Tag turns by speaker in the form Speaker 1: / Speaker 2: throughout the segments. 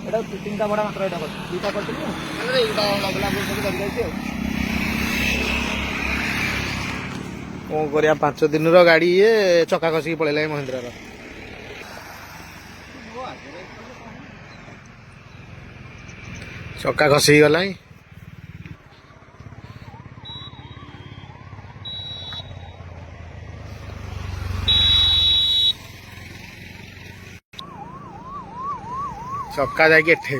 Speaker 1: এটা তিনটা বড় মাত্র এটা করছি দুইটা করছি এইটা লাগলা বলতে ধরি যাইছে
Speaker 2: କଣ କରିବା 5 ଦିନର ଗାଡି ଇଏ ଚକା ଖସିକି ପଳେଇଲା ଏ ମହିନ୍ଦ୍ରାର। ଚକା ଖସିକି ଗଲାଣି। ଚକା ଯାଇକି ଏଠି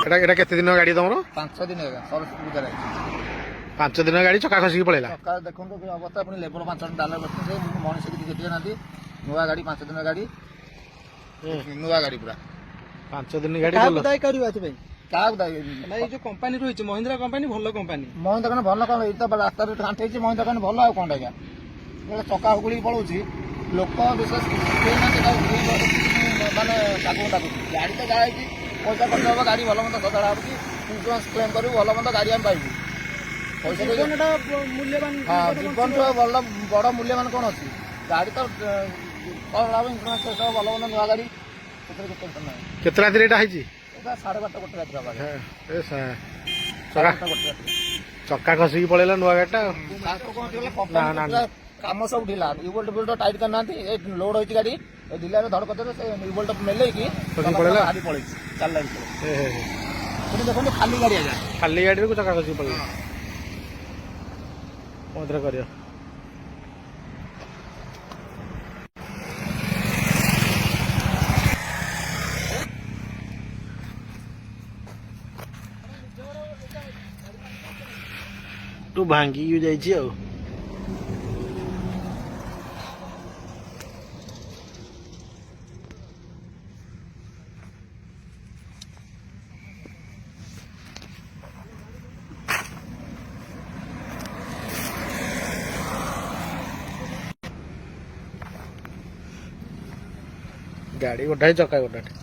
Speaker 2: এটা କେତେ ଦିନ ଗାଡି ତମର?
Speaker 1: 5 ଦିନ ହେଲା ସରସ୍ୱତୀ ପୂଜାରେ
Speaker 2: 5 ଦିନ ଗାଡି ଚକା ଖସିକି ପଳେଇଲା।
Speaker 1: ଚକା ଦେଖନ୍ତୁ କି ଅବସ୍ଥା ପୁଣି ଲେବର 5 ଡାଲର ବସିଛନ୍ତି ମଣିଷ କିଛି ଦେଖିବେ ନାହାନ୍ତି। ନୂଆ ଗାଡି 5 ଦିନ ଗାଡି ନୂଆ ଗାଡି ପୁରା
Speaker 2: 5 ଦିନ ଗାଡି
Speaker 3: କାହାକୁ ଦାୟୀ କରିବ ଏଥିପାଇଁ?
Speaker 1: କାହାକୁ ଦାୟୀ
Speaker 3: ଏଇ ଯୋଉ କମ୍ପାନୀ ରହିଛି ମହିନ୍ଦ୍ରା କମ୍ପାନୀ ଭଲ କମ୍ପାନୀ।
Speaker 1: ମହିନ୍ଦ୍ରା କମ୍ପାନୀ ଭଲ କଣ ଏଇ ତ ରାସ୍ତାରେ ଘାଣ୍ଟ ହେଇଛି ମହିନ୍ଦ୍ରା କମ୍ପାନୀ ଭଲ ଆଉ କଣ ଆଜ୍ଞା ଚକା ହୁଗୁଳିକି ପଳଉଛି ଲୋକ ବିଶେଷ ମାନେ ତାକୁ ଡାକୁଛି ଗାଡି ତ ଯାହା ହେଇଛି ପଇସା ଖର୍ଚ୍ଚ ହବ ଗାଡି ଭଲ ମନ୍ଦ ସଜାଡା ହବ କି ଇନ୍ସୁରାନ୍ସ କ୍ଲେମ କରିବୁ ଭଲ ମନ୍ଦ ଗାଡି ଆମେ ପାଇବୁ ପଇସା
Speaker 3: ମୂଲ୍ୟବାନ
Speaker 1: ହଁ ଜୀବନଠୁ ଭଲ ବଡ ମୂଲ୍ୟବାନ କଣ ଅଛି ଗାଡି ତ କଣ ଲାଭ ଇନ୍ସୁରାନ୍ସ ସହ ଭଲ ମନ୍ଦ ନୂଆ ଗାଡି ସେଥିରେ କିଛି ଟେନସନ ନାହିଁ।
Speaker 2: କେତେ ରାତିରେ ଏଇଟା ହେଇଛି?
Speaker 1: এটা 12:30 ଗୋଟେ ରାତିରେ ହବ
Speaker 2: ଚକା ଖସିକି ପଳେଇଲା ନୂଆ ଗାଡିଟା।
Speaker 1: କାମ ସବୁ ଢିଲା ୟୁବୋଲ୍ଟ ଫିଲ୍ଡ ଟାଇଟ୍ କରିନାହାନ୍ତି ଏ ଲୋଡ ହେଇଛି ଗାଡି ଏ ଢିଲାରେ ଧଡ କରିଦେଲେ ସେ ୟୁବୋଲ୍ଟ ମେଲେଇକି ଗାଡି ପଳେଇଛି ଚାଲିଲା ଭିତରେ ଦେଖନ୍ତୁ ଖାଲି ଗାଡି ଆଜ୍ଞା
Speaker 2: ଖାଲି ଗାଡିରେ ଚକା ଖସିକି ପଳେଇଲା କଣ କରିବା। ତୁ ଭାଙ୍ଗିକି ଯାଇଛି ଆଉ ଗାଡି ଗୋଟାଏ ଚକା ଗୋଟାଏ।